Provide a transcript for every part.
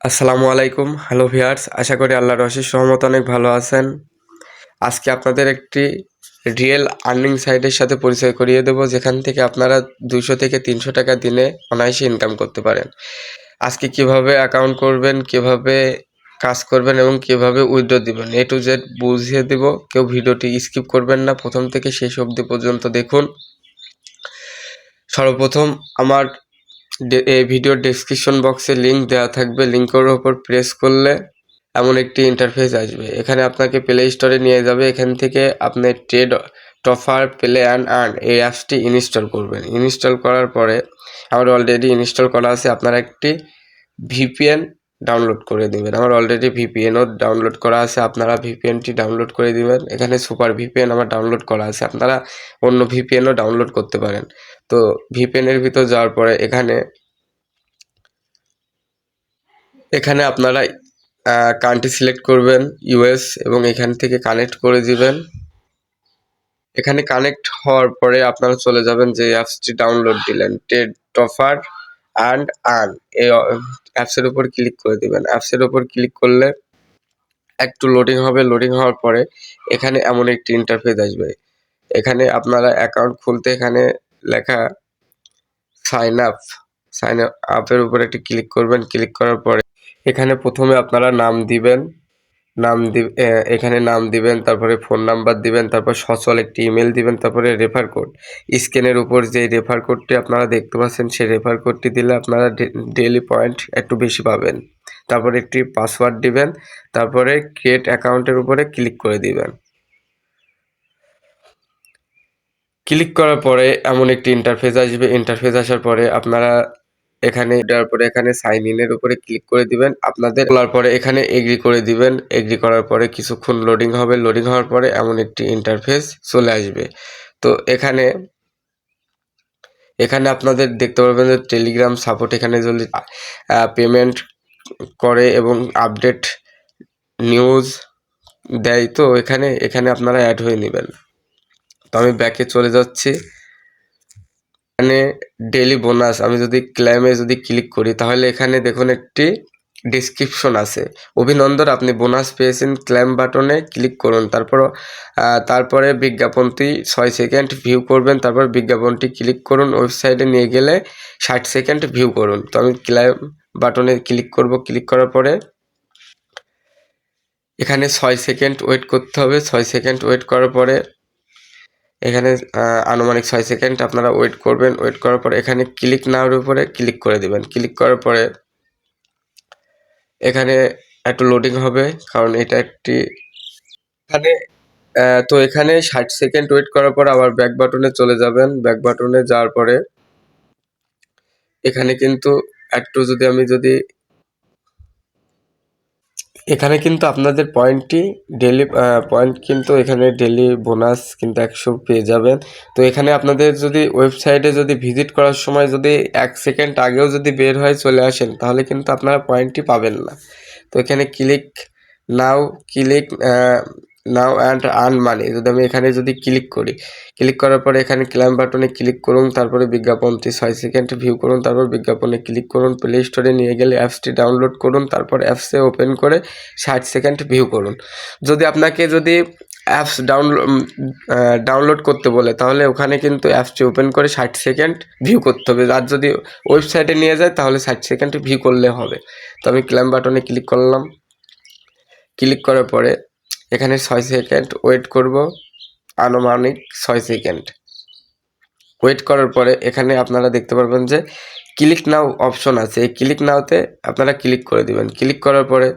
আসসালামু আলাইকুম। Hello viewers, আশা করি আল্লাহর অশেষ রহমতে অনেক ভালো আছেন। আজকে আপনাদের একটি রিয়েল আর্নিং সাইটের সাথে পরিচয় করিয়ে দেব, যেখান থেকে আপনারা 200 থেকে 300 টাকা দিনে অনায়াসে ইনকাম করতে পারেন। আজকে কিভাবে অ্যাকাউন্ট করবেন, কিভাবে কাজ করবেন এবং কিভাবে উইথড্র দিবেন, এ টু জেড বুঝিয়ে দেব। কেউ ভিডিওটি স্কিপ করবেন না, প্রথম থেকে শেষ অবধি পর্যন্ত দেখুন। সর্বপ্রথম আমার এই ভিডিওর ডেসক্রিপশন বক্সে লিঙ্ক দেওয়া থাকবে। লিঙ্কের ওপর প্রেস করলে এমন একটি ইন্টারফেস আসবে। এখানে আপনাকে প্লে স্টোরে নিয়ে যাবে। এখান থেকে আপনি ট্রেড টফার প্লে অ্যান্ড আর্ন এই অ্যাপসটি ইনস্টল করবেন। ইনস্টল করার পরে আমার অলরেডি ইনস্টল করা আছে। আপনারা একটি ভিপিএন ডাউনলোড করে দিবেন। আমার অলরেডি ভিপিএনও ডাউনলোড করা আছে, আপনারা ভিপিএনটি ডাউনলোড করে দিবেন। এখানে সুপার ভিপিএন আমার ডাউনলোড করা আছে, আপনারা অন্য ভিপিএনও ডাউনলোড করতে পারেন। তো ভিপিএনের ভিতর যাওয়ার পরে এখানে আপনারা কান্ট্রি সিলেক্ট করবেন ইউএস এবং এখান থেকে কানেক্ট করে দিবেন। এখানে কানেক্ট হওয়ার পরে আপনারা চলে যাবেন যে অ্যাপসটি ডাউনলোড দিলেন, ট্রেড টফার অ্যান্ড আর্ন, এই অ্যাপসের উপর ক্লিক করে দিবেন। অ্যাপসের উপর ক্লিক করলে একটু লোডিং হবে। লোডিং হওয়ার পরে এখানে এমন একটি ইন্টারফেস আসবে। এখানে আপনারা অ্যাকাউন্ট খুলতে এখানে লেখা সাইন আপের উপর একটি ক্লিক করবেন। ক্লিক করার পরে এখানে প্রথমে আপনারা নাম দিবেন। এখানে নাম দিবেন, তারপরে ফোন নাম্বার দিবেন, তারপর সচল একটি ইমেল দিবেন, তারপরে রেফার কোড। স্ক্রিনের উপর যে রেফার কোডটি আপনারা দেখতে পাচ্ছেন, সেই রেফার কোডটি দিলে আপনারা ডেইলি পয়েন্ট একটু বেশি পাবেন। তারপরে একটি পাসওয়ার্ড দিবেন, তারপরে ক্রিয়েট অ্যাকাউন্টের উপরে ক্লিক করে দিবেন। ক্লিক করার পরে এমন একটি ইন্টারফেস আসবে। ইন্টারফেস আসার পরে আপনারা এখানে দেওয়ার পরে এখানে সাইন ইনের উপরে ক্লিক করে দিবেন। আপনাদের বলার পরে এখানে এগ্রি করে দিবেন। এগ্রি করার পরে কিছুক্ষণ লোডিং হবে। লোডিং হওয়ার পরে এমন একটি ইন্টারফেস চলে আসবে। তো এখানে আপনাদের দেখতে পারবেন যে টেলিগ্রাম সাপোর্ট এখানে যদি পেমেন্ট করে এবং আপডেট নিউজ দেয়, তো এখানে আপনারা অ্যাড হয়ে নেবেন। তো আমি ব্যাকে চলে যাচ্ছি। এখানে ডেইলি বোনাস আমি যদি ক্লেমে ক্লিক করি, তাহলে এখানে দেখুন একটি ডেসক্রিপশন আছে। অভিনন্দন, আপনি বোনাস পেয়েছেন। ক্লেম বাটনে ক্লিক করুন। তারপরে বিজ্ঞাপনটি 6 সেকেন্ড ভিউ করবেন। তারপর বিজ্ঞাপনটি ক্লিক করুন। ওয়েবসাইটে নিয়ে গেলে 60 সেকেন্ড ভিউ করুন। তো আমি ক্লেম বাটনে ক্লিক করব। ক্লিক করার পরে এখানে 6 সেকেন্ড ওয়েট করতে হবে। 6 সেকেন্ড ওয়েট করার পরে এখানে আনুমানিক 6 সেকেন্ড আপনারা ওয়েট করবেন। ওয়েট করার পর এখানে ক্লিক নাওর উপরে ক্লিক করে দিবেন। ক্লিক করার পরে এখানে একটু লোডিং হবে, কারণ এটা একটি এখানে তো এখানে 60 সেকেন্ড ওয়েট করার পর আবার ব্যাক বাটনে চলে যাবেন। ব্যাক বাটনে যাওয়ার পরে এখানে কিন্তু একটু যদি এখানে কিন্তু আপনাদের পয়েন্টটি ডেলি পয়েন্ট কিন্তু এখানে ডেলি বোনাস কিন্তু 100 পেয়ে যাবেন। তো এখানে আপনাদের যদি ওয়েবসাইটে ভিজিট করার সময় 1 সেকেন্ড আগেও বের হয়ে চলে আসেন, তাহলে কিন্তু আপনারা পয়েন্টটি পাবেন না। তো এখানে now click now and earn money যদি আমি এখানে ক্লিক করি, ক্লিক করার পরে এখানে ক্লেম বাটনে ক্লিক করুন। তারপরে বিজ্ঞাপনটি 6 সেকেন্ড ভিউ করুন। তারপর বিজ্ঞাপনে ক্লিক করুন। প্লে স্টোরে নিয়ে গেলে অ্যাপসটি ডাউনলোড করুন। তারপর অ্যাপসে ওপেন করে 60 সেকেন্ড ভিউ করুন। আপনাকে অ্যাপস ডাউনলোড করতে বলে, তাহলে ওখানে কিন্তু অ্যাপসটি ওপেন করে 60 সেকেন্ড ভিউ করতে হবে। আর যদি ওয়েবসাইটে নিয়ে যায়, তাহলে 60 সেকেন্ড ভিউ করলে হবে। তো আমি ক্লেম বাটনে ক্লিক করলাম। ক্লিক করার পরে এখানে 6 সেকেন্ড ওয়েট করব, আনুমানিক 6 সেকেন্ড ওয়েট করার পরে এখানে আপনারা দেখতে পারবেন যে ক্লিক নাও অপশন আছে। এই ক্লিক নাওতে আপনারা ক্লিক করে দিবেন। ক্লিক করার পরে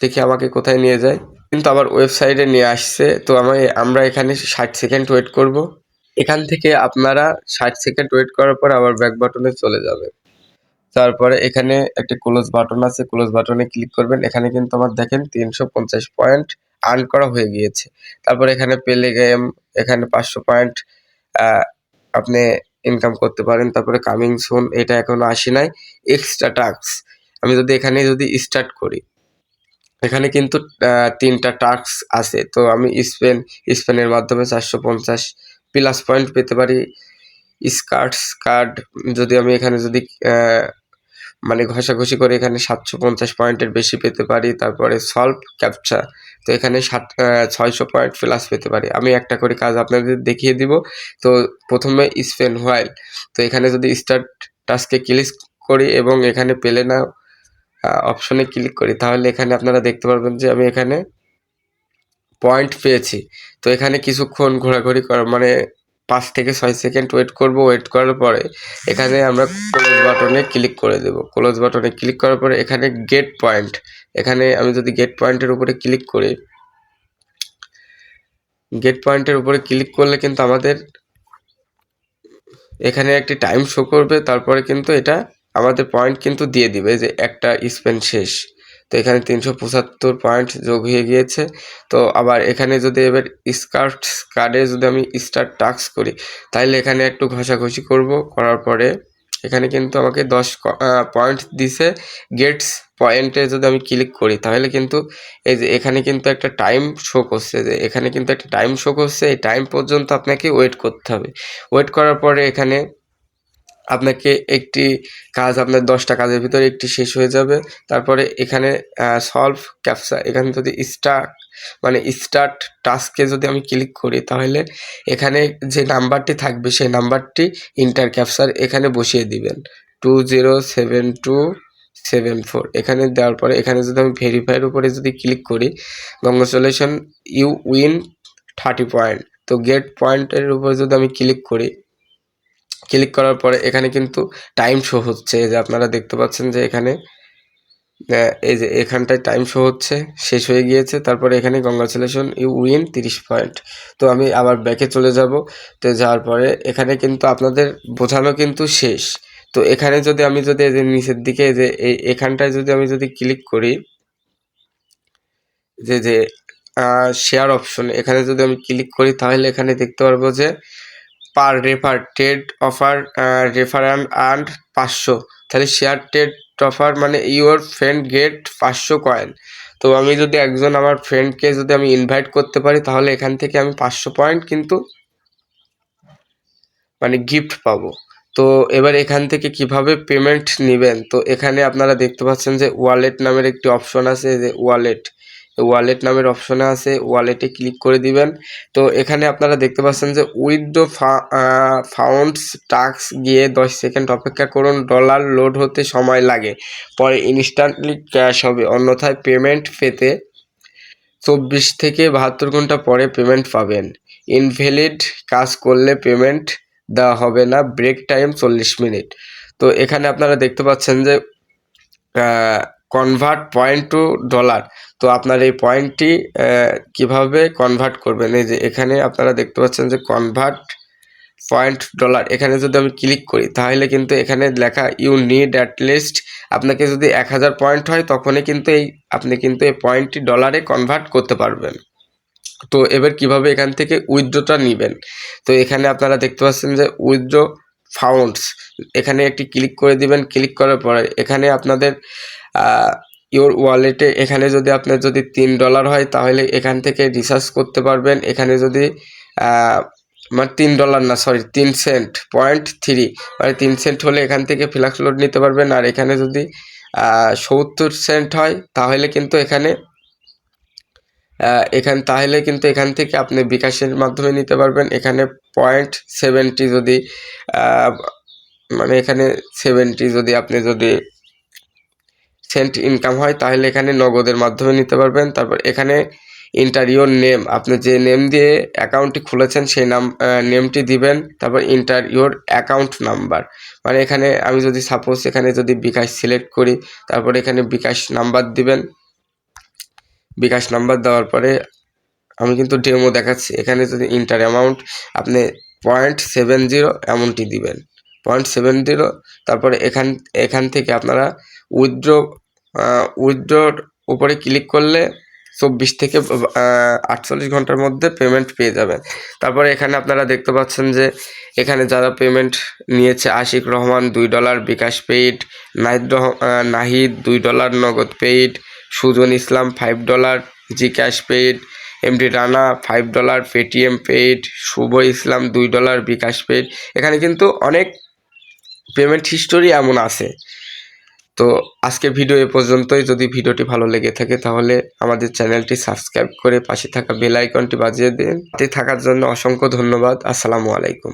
দেখি আমাকে কোথায় নিয়ে যায়, কিন্তু আবার ওয়েবসাইটে নিয়ে আসছে। তো আমরা এখানে 60 সেকেন্ড ওয়েট করব। এখান থেকে আপনারা 60 সেকেন্ড ওয়েট করার পর আবার ব্যাক বাটনে চলে যাবে। তারপরে এখানে একটা ক্লোজ বাটন আছে, ক্লোজ বাটনে ক্লিক করবেন। এখানে কিন্তু আমার দেখেন 350 পয়েন্ট আর্ন করা হয়ে গিয়েছে। তারপরে এখানে প্লে গেম, এখানে 500 পয়েন্ট আপনি ইনকাম করতে পারেন। তারপরে কামিং সুন, এটা এখনো আসে নাই। এক্সট্রা টাস্ক আমি এখানে স্টার্ট করি, এখানে কিন্তু 3টা টাস্ক আছে। তো আমি স্পেনের মাধ্যমে 450 প্লাস পয়েন্ট পেতে পারি। স্কার্টস কার্ড আমি এখানে মানে ঘষাঘষি করে এখানে 750 পয়েন্টের বেশি পেতে পারি। তারপরে সলভ ক্যাপচা, তো এখানে 600 পয়েন্ট প্লাস পেতে পারি। আমি একটা করে কাজ আপনাদের দেখিয়ে দিব। তো প্রথমে স্পেন হোয়াইল, তো এখানে যদি স্টার্ট টাস্কে ক্লিক করি এবং এখানে পেলে না অপশনে ক্লিক করি, তাহলে এখানে আপনারা দেখতে পারবেন যে আমি এখানে পয়েন্ট পেয়েছি। তো এখানে কিছুক্ষণ ঘোরাঘুরি করা মানে 5 থেকে 6 সেকেন্ড ওয়েট করব। ওয়েট করার পরে এখানে আমরা ক্লোজ বাটনে ক্লিক করে দেব। ক্লোজ বাটনে ক্লিক করার পরে এখানে গেট পয়েন্ট, এখানে আমি যদি গেট পয়েন্টের উপরে ক্লিক করি, গেট পয়েন্টের উপরে ক্লিক করলে কিন্তু আমাদের এখানে একটি টাইম শো করবে। তারপরে কিন্তু এটা আমাদের পয়েন্ট কিন্তু দিয়ে দিবে যে একটা স্পেন শেষ। তো এখানে 375 পয়েন্ট যোগ হয়ে গিয়েছে। তো আবার এখানে যদি এবার কার্ডে যদি আমি স্টার্ট টাস্ক করি, তাহলে এখানে একটু ঘষাঘষি করব। করার পরে এখানে কিন্তু আমাকে 10 পয়েন্ট দিছে। গেটস পয়েন্টে যদি আমি ক্লিক করি, তাহলে কিন্তু এই যে এখানে কিন্তু একটা টাইম শো করছে, যে এখানে কিন্তু একটা টাইম শো করছে। এই টাইম পর্যন্ত আপনাকে ওয়েট করতে হবে। ওয়েট করার পরে এখানে আপনাকে একটি কাজ, আপনার 10টা কাজের ভিতরে একটি শেষ হয়ে যাবে। তারপরে এখানে সলভ ক্যাপচা, এখানে যদি স্টার্ট টাস্কে যদি আমি ক্লিক করি, তাহলে এখানে যে নাম্বারটি থাকবে সেই নাম্বারটি ইন্টার ক্যাপচার এখানে বসিয়ে দিবেন 207274। এখানে দেওয়ার পরে এখানে যদি আমি ভেরিফাইয়ের উপরে যদি ক্লিক করি, কংগ্রাচুলেশন ইউ উইন 30 পয়েন্ট। তো গেট পয়েন্টের উপর যদি আমি ক্লিক করি, ক্লিক করার পরে এখানে কিন্তু টাইম শো হচ্ছে, যে আপনারা দেখতে পাচ্ছেন যে এখানে এই যে এখানটায় টাইম শো হচ্ছে, শেষ হয়ে গিয়েছে। তারপরে এখানে কংগ্রাচুলেশন ইউ উইন 30 পয়েন্ট। তো আমি আবার ব্যাকে চলে যাব। তো যাওয়ার পরে এখানে কিন্তু আপনাদের বোঝানো কিন্তু শেষ। তো এখানে যদি আমি যদি এই যে নিচের দিকে যে এখানটায় যদি আমি যদি ক্লিক করি, যে শেয়ার অপশন, এখানে যদি আমি ক্লিক করি, তাহলে এখানে দেখতে পারবো যে পার রেফার ট্রেড অফার রেফারেন্ড অ্যান্ড 500, তাহলে শেয়ার ট্রেড অফার মানে ইউর ফ্রেন্ড গেট 500 কয়েন। তো আমি যদি একজন আমার ফ্রেন্ডকে যদি আমি ইনভাইট করতে পারি, তাহলে এখান থেকে আমি 500 পয়েন্ট কিন্তু মানে গিফট পাবো। তো এবার এখান থেকে কিভাবে পেমেন্ট নেবেন, তো এখানে আপনারা দেখতে পাচ্ছেন যে ওয়ালেট নামের একটি অপশন আছে, যে ওয়ালেট নামের অপশনে আছে, ওয়ালেটে ক্লিক করে দিবেন। তো এখানে আপনারা দেখতে পাচ্ছেন যে উইথড্র ফাউন্ডস টাস্ক গিয়ে 10 সেকেন্ড অপেক্ষা করুন, ডলার লোড হতে সময় লাগে, পরে ইনস্ট্যান্টলি ক্যাশ হবে, অন্যথায় পেমেন্ট পেতে 24 থেকে 72 ঘন্টা পরে পেমেন্ট পাবেন। ইনভ্যালিড কাজ করলে পেমেন্ট দেওয়া হবে না, ব্রেক টাইম 40 মিনিট। তো এখানে আপনারা দেখতে পাচ্ছেন যে কনভার্ট পয়েন্ট টু ডলার। তো আপনার এই পয়েন্টটি কিভাবে কনভার্ট করবেন, এই যে এখানে আপনারা দেখতে পাচ্ছেন যে কনভার্ট পয়েন্ট ডলার, এখানে যদি আমি ক্লিক করি, তাহলে কিন্তু এখানে লেখা ইউ নিড অ্যাট লিস্ট, আপনাকে যদি 1000 পয়েন্ট হয় তখনই কিন্তু আপনি কিন্তু এই পয়েন্টটি ডলারে কনভার্ট করতে পারবেন। তো এবার কিভাবে এখান থেকে উইথড্রটা নেবেন, তো এখানে আপনারা দেখতে পাচ্ছেন যে উইথড্র ফাউন্ডস, এখানে একটি ক্লিক করে দিবেন। ক্লিক করার পরে এখানে আপনাদের ইওর ওয়ালেটে এখানে যদি আপনার যদি $3 হয়, তাহলে এখান থেকে রিচার্জ করতে পারবেন। এখানে যদি মানে $3 না, সরি 3 সেন্ট 0.3, মানে 3 সেন্ট হলে এখান থেকে ফ্ল্যাক্স লোড নিতে পারবেন। আর এখানে যদি 70 সেন্ট হয়, তাহলে কিন্তু এখান থেকে আপনি বিকাশের মাধ্যমে নিতে পারবেন। এখানে 0.70 যদি মানে এখানে 70 যদি আপনি যদি সেন্ট ইনকাম হয়, তাহলে এখানে নগদের মাধ্যমে নিতে পারবেন। তারপর এখানে ইন্টার ইওর নেম, আপনি যে নেম দিয়ে অ্যাকাউন্টটি খুলেছেন সেই নেমটি দিবেন। তারপর ইন্টার ইওর অ্যাকাউন্ট নাম্বার, মানে এখানে আমি যদি সাপোজ এখানে যদি বিকাশ সিলেক্ট করি, তারপর এখানে বিকাশ নাম্বার দিবেন। বিকাশ নাম্বার দেওয়ার পরে আমি কিন্তু ডেমো দেখাচ্ছি। এখানে যদি ইন্টার অ্যামাউন্ট আপনি 0.70 অ্যামাউন্টটি দিবেন, 0.70। তারপরে এখান থেকে আপনারা উইথড্রর উপরে ক্লিক করলে 24 থেকে 48 ঘন্টার মধ্যে পেমেন্ট পেয়ে যাবেন। তারপরে এখানে আপনারা দেখতে পাচ্ছেন যে এখানে যারা পেমেন্ট নিয়েছে, Ashik Rahman $2 bKash paid, Nahid $2 Nagad paid, Sujan Islam $5 GCash paid, MD Rana $5 Paytm paid, Shuvo Islam $2 bKash paid. এখানে কিন্তু অনেক পেমেন্ট হিস্টোরি এমন আছে। তো তো আজকে ভিডিও এ পর্যন্তই। যদি ভিডিওটি ভালো লেগে থাকে তাহলে আমাদের চ্যানেলটি সাবস্ক্রাইব করে পাশে থাকা বেল আইকনটি বাজিয়ে দিন। সাথে থাকার জন্য অসংখ্য ধন্যবাদ। আসসালামু আলাইকুম।